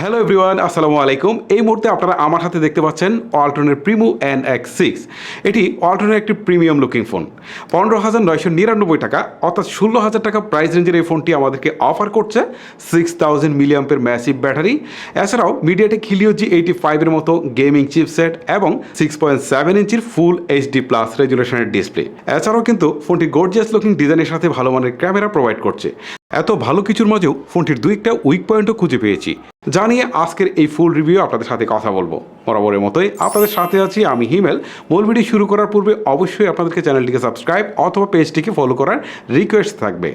Hello everyone, আসসালামু আলাইকুম। এই মুহূর্তে আপনারা আমার হাতে দেখতে পাচ্ছেন ওয়ালটনের প্রিমো NX6। এটি ওয়ালটনের একটি প্রিমিয়াম লুকিং ফোন। 15,999 টাকা অর্থাৎ 16,000 টাকা প্রাইস রেঞ্জের এই ফোনটি আমাদেরকে অফার করছে 6000 মিলিঅ্যাম্পের ম্যাসিভ ব্যাটারি, এছাড়াও মিডিয়াটেক হিলিও G85 এর মতো গেমিং চিপসেট এবং 6.7 ইঞ্চির ফুল HD প্লাস রেজুলেশনের ডিসপ্লে। এছাড়াও কিন্তু ফোনটি গর্জিয়াস লুকিং ডিজাইনের সাথে ভালো মানের ক্যামেরা প্রোভাইড করছে। এত ভালো কিছুর মাঝেও ফোনটির একটা উইক পয়েন্টও খুঁজে পেয়েছি, জানিয়ে আজকের এই ফুল রিভিউ আপনাদের সাথে কথা বলবো। বরাবরের মতোই আপনাদের সাথে আছি আমি হিমেল। মূল ভিডিও শুরু করার পূর্বে অবশ্যই আপনাদেরকে চ্যানেলটিকে সাবস্ক্রাইব অথবা পেজটিকে ফলো করার রিকোয়েস্ট থাকবে।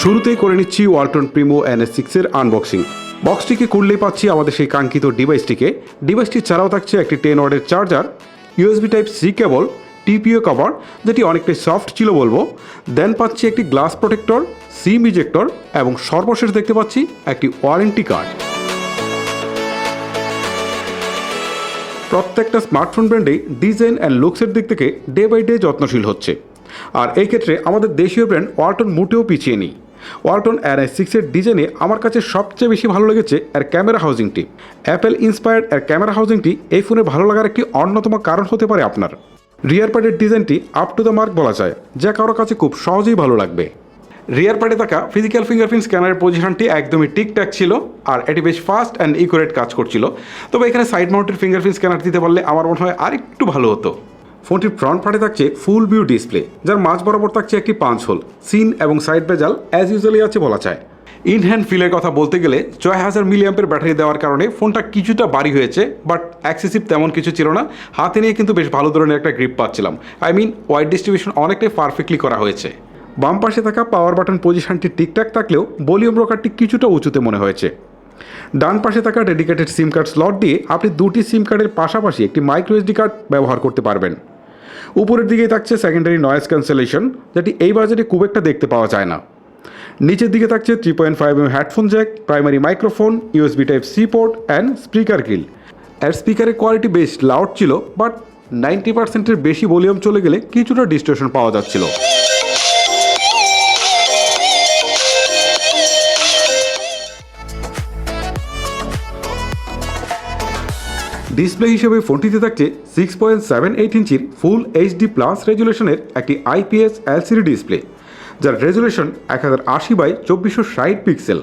শুরুতেই করে নিচ্ছি ওয়ালটন প্রিমো NX6 এর আনবক্সিং। বক্সটিকে খুললেই পাচ্ছি আমাদের সেই কাঙ্ক্ষিত ডিভাইসটি ছাড়াও থাকছে একটি 10 ওয়াটের চার্জার, USB টাইপ C কেবল, TPO কভার যেটি অনেকটাই সফট ছিল বলবো, দেন পাচ্ছি একটি গ্লাস প্রোটেক্টর, সিম ইজেক্টর এবং সর্বশেষ দেখতে পাচ্ছি একটি ওয়ারেন্টি কার্ড। প্রত্যেকটা স্মার্টফোন ব্র্যান্ডেই ডিজাইন অ্যান্ড লুকসের দিক থেকে ডে বাই ডে যত্নশীল হচ্ছে, আর এই ক্ষেত্রে আমাদের দেশীয় ব্র্যান্ড ওয়ালটন মোটেও পিছিয়ে নেই। ওয়ালটন NX6 এর ডিজাইনে আমার কাছে সবচেয়ে বেশি ভালো লেগেছে এর ক্যামেরা হাউজিংটি। অ্যাপেল ইন্সপায়ার্ড এর ক্যামেরা হাউজিংটি এই ফোনে ভালো লাগার একটি অন্যতম কারণ হতে পারে আপনার। রিয়ার প্যাডের ডিজাইনটি আপ টু দ্য মার্ক বলা যায়, যা কারো কাছে খুব সহজেই ভালো লাগবে। রিয়ার প্যাডে থাকা ফিজিক্যাল ফিঙ্গারপ্রিন্ট স্ক্যানারের পজিশনটি একদমই ঠিকঠাক ছিল, আর এটি বেশ ফাস্ট অ্যান্ড ইকুরেট কাজ করছিল। তবে এখানে সাইড মাউন্টেড ফিঙ্গারপ্রিন্ট স্ক্যানার দিতে পারলে আমার মনে হয় আর একটু ভালো হতো। ফোনটির ফ্রন্ট পার্টে থাকছে ফুল ভিউ ডিসপ্লে, যার মাঝ বরাবর থাকছে একটি পাঞ্চ হোল, সিন এবং সাইড বেজাল অ্যাজ ইউজুয়ালি আছে বলা যায়। ইন হ্যান্ড ফিলের কথা বলতে গেলে 6000 মিলিঅ্যাম্পের ব্যাটারি দেওয়ার কারণে ফোনটা কিছুটা ভারী হয়েছে, বাট এক্সেসিভ তেমন কিছু ছিল না। হাতে নিয়ে কিন্তু বেশ ভালো ধরনের একটা গ্রিপ পাচ্ছিলাম। ওয়াইড ডিস্ট্রিবিউশন অনেকটাই পারফেক্টলি করা হয়েছে। বাম পাশে থাকা পাওয়ার বাটন পজিশনটি ঠিকঠাক থাকলেও ভলিউম রকারটি কিছুটা উঁচুতে মনে হয়েছে। ডান পাশে থাকা ডেডিকেটেড সিম কার্ড স্লট দিয়ে আপনি দুটি সিম কার্ডের পাশাপাশি একটি মাইক্রো SD কার্ড ব্যবহার করতে পারবেন। উপরের দিকে থাকছে সেকেন্ডারি নয়েজ ক্যান্সেলেশন, যেটি এই বাজেটে খুব একটা দেখতে পাওয়া যায় না। নিচের দিকে থাকছে 3.5mm headphone Jack, primary microphone, USB type C port and speaker grill. এর স্পিকারের কোয়ালিটি বেশ লাউড ছিল, বাট 90%-এর বেশি ভলিউম চলে গেলে কিছুটা ডিস্টরশন পাওয়া যাচ্ছিল। ডিসপ্লে হিসেবে ফোনটিতে থাকছে 6.78 ইঞ্চির ফুল HD প্লাস রেজুলেশনের একটি IPS LCD ডিসপ্লে, যার resolution 1080x2460 pixel.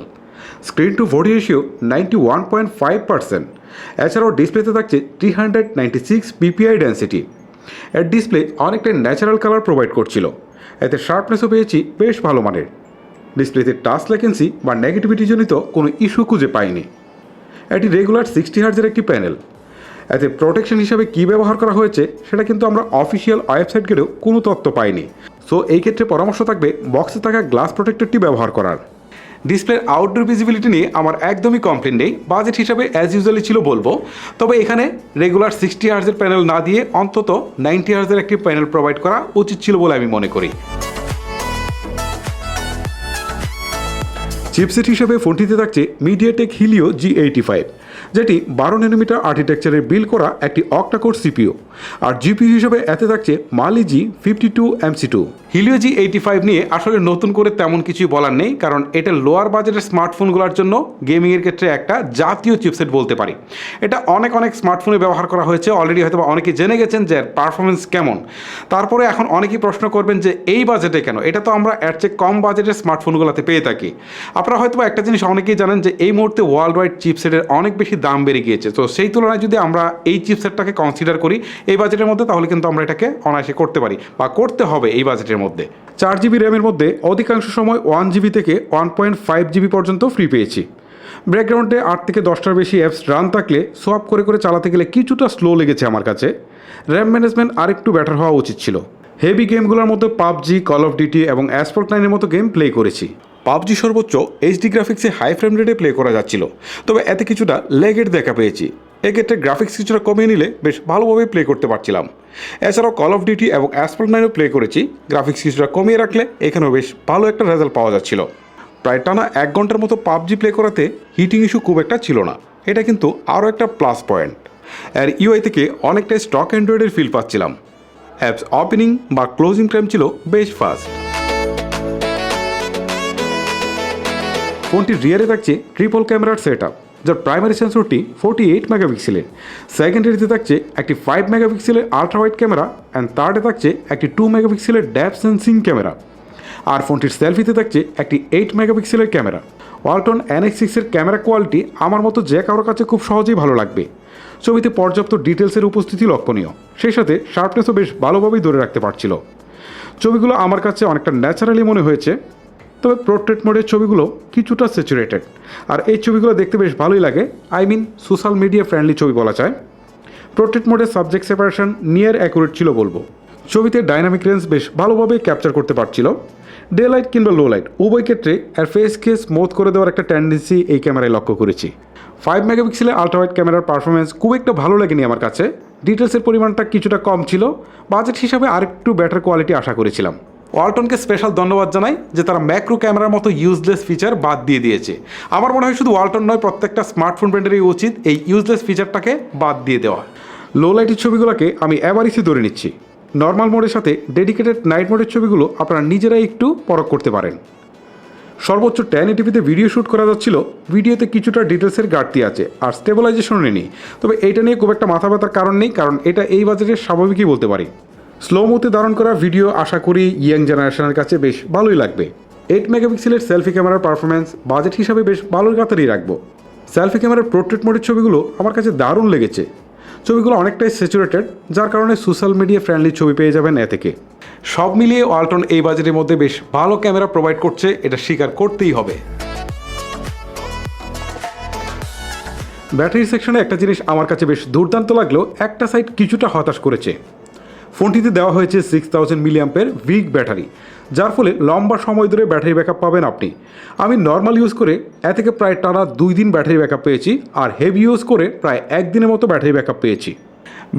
Screen to body ratio 91.5%। এছাড়াও ডিসপ্লেতে থাকছে 396 ppi ডেন্সিটি। এর ডিসপ্লে অনেকটা ন্যাচারাল কালার প্রোভাইড করছিল, এতে শার্পনেসও পেয়েছি বেশ ভালো মানের। ডিসপ্লেতে টাচ ল্যাটেন্সি বা নেগেটিভিটি জনিত কোনো ইস্যু খুঁজে পাইনি। এটি রেগুলার 60 হার্জের একটি প্যানেল। এতে প্রোটেকশন হিসাবে কী ব্যবহার করা হয়েছে সেটা কিন্তু আমরা অফিসিয়াল ওয়েবসাইট গেলেও কোনো তথ্য পাইনি। সো এই ক্ষেত্রে পরামর্শ থাকবে বক্সে থাকা গ্লাস প্রোটেক্টরটি ব্যবহার করার। ডিসপ্লের আউটডোর ভিজিবিলিটি নিয়ে আমার একদমই কমপ্লেন নেই, বাজেট হিসাবে অ্যাজ ইউজুয়ালি ছিল বলবো। তবে এখানে রেগুলার 60 হার্জের প্যানেল না দিয়ে অন্তত 90 হার্জের একটি প্যানেল প্রোভাইড করা উচিত ছিল বলে আমি মনে করি। চিপসেট হিসেবে ফোনটিতে থাকছে মিডিয়াটেক হিলিও G85, যেটি 12 nm আর্কিটেকচারের বিল্ড করা একটি অক্টাকোর CPU, আর GPU হিসেবে এতে থাকছে মালি G52 MC2। হিলিও G85 নিয়ে আসলে নতুন করে তেমন কিছুই বলার নেই, কারণ এটা লোয়ার বাজেটের স্মার্টফোনগুলোর জন্য গেমিংয়ের ক্ষেত্রে একটা জাতীয় চিপসেট বলতে পারি। এটা অনেক স্মার্টফোনে ব্যবহার করা হয়েছে অলরেডি, হয়তো অনেকে জেনে গেছেন যে পারফরমেন্স কেমন। তারপরে এখন অনেকেই প্রশ্ন করবেন যে এই বাজেটে কেন, এটা তো আমরা এর চেয়ে কম বাজেটের স্মার্টফোনগুলোতে পেয়ে থাকি। আপনারা হয়তো একটা জিনিস অনেকেই জানেন যে এই মুহূর্তে ওয়ার্ল্ড ওয়াইড চিপসেটের অনেক বেশি দাম বেড়ে গিয়েছে। তো সেই তুলনায় যদি আমরা এই চিপসেটটাকে কনসিডার করি এই বাজেটের মধ্যে, তাহলে কিন্তু আমরা এটাকে অনায়াসে করতে পারি বা করতে হবে এই বাজেটের মধ্যে। 4GB র্যামের মধ্যে অধিকাংশ সময় 1GB থেকে 1.5GB পর্যন্ত ফ্রি পেয়েছি। ব্যাকগ্রাউন্ডে 8 থেকে 10টার বেশি অ্যাপস রান থাকলে সোয়াপ করে চালাতে গেলে কিছুটা স্লো লেগেছে আমার কাছে। র্যাম ম্যানেজমেন্ট আরেকটু বেটার হওয়া উচিত ছিল। হেভি গেমগুলোর মধ্যে PUBG, কল অফ ডিউটি এবং অ্যাসফল্ট 9-এর মতো গেম প্লে করেছি। PUBG সর্বোচ্চ HD গ্রাফিক্সে হাই ফ্রেম রেটে প্লে করা যাচ্ছিল, তবে এতে কিছুটা লেগের দেখা পেয়েছি। এক্ষেত্রে গ্রাফিক্স কিছুটা কমিয়ে নিলে বেশ ভালোভাবে প্লে করতে পারছিলাম। এছাড়াও কল অফ ডিউটি এবং অ্যাসফল্ট 9-ও প্লে করেছি, গ্রাফিক্স কিছুটা কমিয়ে রাখলে এখানেও বেশ ভালো একটা রেজাল্ট পাওয়া যাচ্ছিল। প্রায় টানা 1 ঘন্টার মতো PUBG প্লে করাতে হিটিং ইস্যু খুব একটা ছিল না, এটা কিন্তু আরও একটা প্লাস পয়েন্ট। আর UI থেকে অনেকটাই স্টক অ্যান্ড্রয়েডের ফিল পাচ্ছিলাম। অ্যাপস ওপেনিং বা ক্লোজিং টাইম ছিল বেশ ফাস্ট। ফোনটির রিয়ারে থাকছে ট্রিপল ক্যামেরার সেট আপ, যার প্রাইমারি সেন্সরটি 48 মেগাপিক্সেলের, সেকেন্ডারিতে থাকছে একটি 5 মেগাপিক্সেলের আলট্রা ওয়াইড ক্যামেরা অ্যান্ড থার্ডে থাকছে একটি 2 মেগাপিক্সেলের ডেপথ সেন্সিং ক্যামেরা, আর ফোনটির সেলফিতে থাকছে একটি 8 মেগাপিক্সেলের ক্যামেরা। ওয়ালটন NX6 এর ক্যামেরা কোয়ালিটি আমার মতো যে কারোর কাছে খুব সহজেই ভালো লাগবে। ছবিতে পর্যাপ্ত ডিটেলসের উপস্থিতি লক্ষণীয়, সেই সাথে শার্পনেসও বেশ ভালোভাবেই ধরে রাখতে পারছিল। ছবিগুলো আমার কাছে অনেকটা ন্যাচারালি মনে হয়েছে, তবে পোর্ট্রেট মোডের ছবিগুলো কিছুটা স্যাচুরেটেড, আর এই ছবিগুলো দেখতে বেশ ভালোই লাগে। সোশ্যাল মিডিয়া ফ্রেন্ডলি ছবি বলা যায়। পোর্ট্রেট মোডের সাবজেক্ট সেপারেশন নিয়ার অ্যাকুরেট ছিল বলবো। ছবিতে ডাইনামিক রেঞ্জ বেশ ভালোভাবে ক্যাপচার করতে পারছিল। ডে লাইট কিংবা লো লাইট উভয় ক্ষেত্রে আর ফেসকে স্মুথ করে দেওয়ার একটা টেন্ডেন্সি এই ক্যামেরায় লক্ষ্য করেছি। 5 মেগাপিক্সেলের আলট্রা ওয়াইড ক্যামেরার পারফরমেন্স খুব একটা ভালো লাগেনি আমার কাছে। ডিটেলসের পরিমাণটা কিছুটা কম ছিল, বাজেট হিসাবে আরেকটু বেটার কোয়ালিটি আশা করেছিলাম। ওয়ালটনকে স্পেশাল ধন্যবাদ জানাই যে তারা ম্যাক্রো ক্যামেরার মতো ইউজলেস ফিচার বাদ দিয়ে দিয়েছে। আমার মনে হয় শুধু ওয়ালটন নয়, প্রত্যেকটা স্মার্টফোন ব্র্যান্ডেরই উচিত এই ইউজলেস ফিচারটাকে বাদ দিয়ে দেওয়া। লো লাইটের ছবিগুলোকে আমি অ্যাভারেজই ধরে নিচ্ছি। নর্মাল মোডের সাথে ডেডিকেটেড নাইট মোডের ছবিগুলো আপনারা নিজেরাই একটু পরখ করতে পারেন। সর্বোচ্চ 1080p ভিডিও শ্যুট করা যাচ্ছিল। ভিডিওতে কিছুটা ডিটেলসের ঘাটতি আছে, আর স্টেবিলাইজেশনও নেই। তবে এটা নিয়ে খুব একটা মাথা ব্যথার কারণ নেই, কারণ এটা এই বাজেটের স্বাভাবিকই বলতে পারি। স্লো মোতে ধারণ করা ভিডিও আশা করি ইয়াং জেনারেশনের কাছে বেশ ভালোই লাগবে। 8 মেগাপিক্সেলের সেলফি ক্যামেরার পারফরমেন্স বাজেট হিসাবে বেশ ভালোই কাতারেই রাখবো। সেলফি ক্যামেরার পোর্ট্রেট মোডের ছবিগুলো আমার কাছে দারুণ লেগেছে। ছবিগুলো অনেকটাই স্যাচুরেটেড, যার কারণে সোশ্যাল মিডিয়া ফ্রেন্ডলি ছবি পেয়ে যাবেন এ থেকে। সব মিলিয়ে ওয়ালটন এই বাজেটের মধ্যে বেশ ভালো ক্যামেরা প্রোভাইড করছে, এটা স্বীকার করতেই হবে। ব্যাটারি সেকশনে একটা জিনিস আমার কাছে বেশ দুর্দান্ত লাগলেও একটা সাইড কিছুটা হতাশ করেছে। ফোনটিতে দেওয়া হয়েছে 6000 মিলিঅ্যাম্পের উইক ব্যাটারি, যার ফলে লম্বা সময় ধরে ব্যাটারি ব্যাকআপ পাবেন আপনি। আমি নর্মাল ইউজ করে এ থেকে প্রায় টানা 2 দিন ব্যাটারি ব্যাকআপ পেয়েছি, আর হেভি ইউজ করে প্রায় 1 দিনের মতো ব্যাটারি ব্যাকআপ পেয়েছি।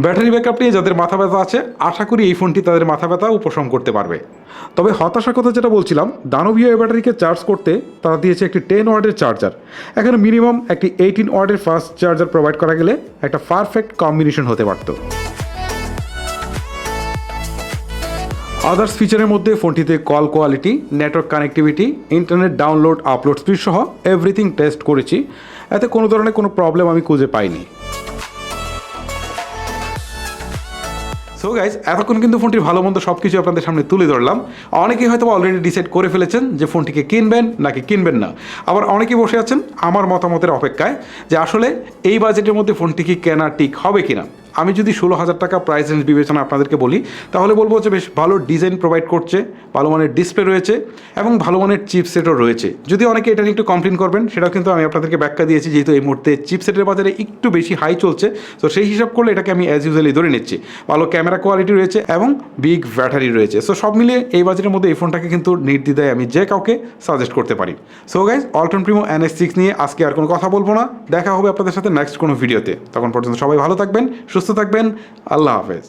ব্যাটারি ব্যাকআপ নিয়ে যাদের মাথা ব্যথা আছে, আশা করি এই ফোনটি তাদের মাথা ব্যথা উপশম করতে পারবে। তবে হতাশার কথা যেটা বলছিলাম, দানবীয় এই ব্যাটারিকে চার্জ করতে তারা দিয়েছে একটি 10 ওয়াটের চার্জার। এখানে মিনিমাম একটি 18 ওয়াটের ফাস্ট চার্জার প্রোভাইড করা গেলে একটা পারফেক্ট কম্বিনেশন হতে পারত। আদার্স ফিচারের মধ্যে ফোনটিতে call quality, network connectivity, internet download upload speed সহ এভরিথিং টেস্ট করেছি। এতে কোনো ধরনের কোনো প্রবলেম আমি খুঁজে পাইনি। সো গাইজ, এতক্ষণ কিন্তু ফোনটির ভালো মন্দ সব কিছু আপনাদের সামনে তুলে ধরলাম। অনেকেই হয়তো অলরেডি ডিসাইড করে ফেলেছেন যে ফোনটিকে কিনবেন নাকি কিনবেন না। আবার অনেকেই বসে আছেন আমার মতামতের অপেক্ষায় যে আসলে এই বাজেটের মধ্যে ফোনটি কি কেনা ঠিক হবে কিনা। আমি যদি 16,000 টাকা প্রাইস রেঞ্জ বিবেচনা আপনাদেরকে বলি, তাহলে বলবো যে বেশ ভালো ডিজাইন প্রোভাইড করছে, ভালো মানের ডিসপ্লে রয়েছে এবং ভালো মানের চিপসেটও রয়েছে। যদি অনেকে এটা নিয়ে একটু কমপ্লেন করবেন, সেটাও কিন্তু আমি আপনাদেরকে ব্যাখ্যা দিয়েছি, যেহেতু এই মুহূর্তে চিপসেটের বাজারে একটু বেশি হাই চলছে। তো সেই হিসাব করলে এটাকে আমি অ্যাজ ইউজুয়ালি ধরে নিচ্ছি। ভালো ক্যামেরা কোয়ালিটি রয়েছে এবং বিগ ব্যাটারি রয়েছে। সো সব মিলিয়ে এই বাজেটের মধ্যে এই ফোনটাকে কিন্তু নির্দ্বিধায় আমি যে কাউকে সাজেস্ট করতে পারি। So guys, Walton Primo NX6 নিয়ে আজকে আর কোনো কথা বলবো না। দেখা হবে আপনাদের সাথে নেক্সট কোনো ভিডিওতে। তখন পর্যন্ত সবাই ভালো থাকবেন, সুস্থ থাকবেন। আল্লাহ হাফেজ।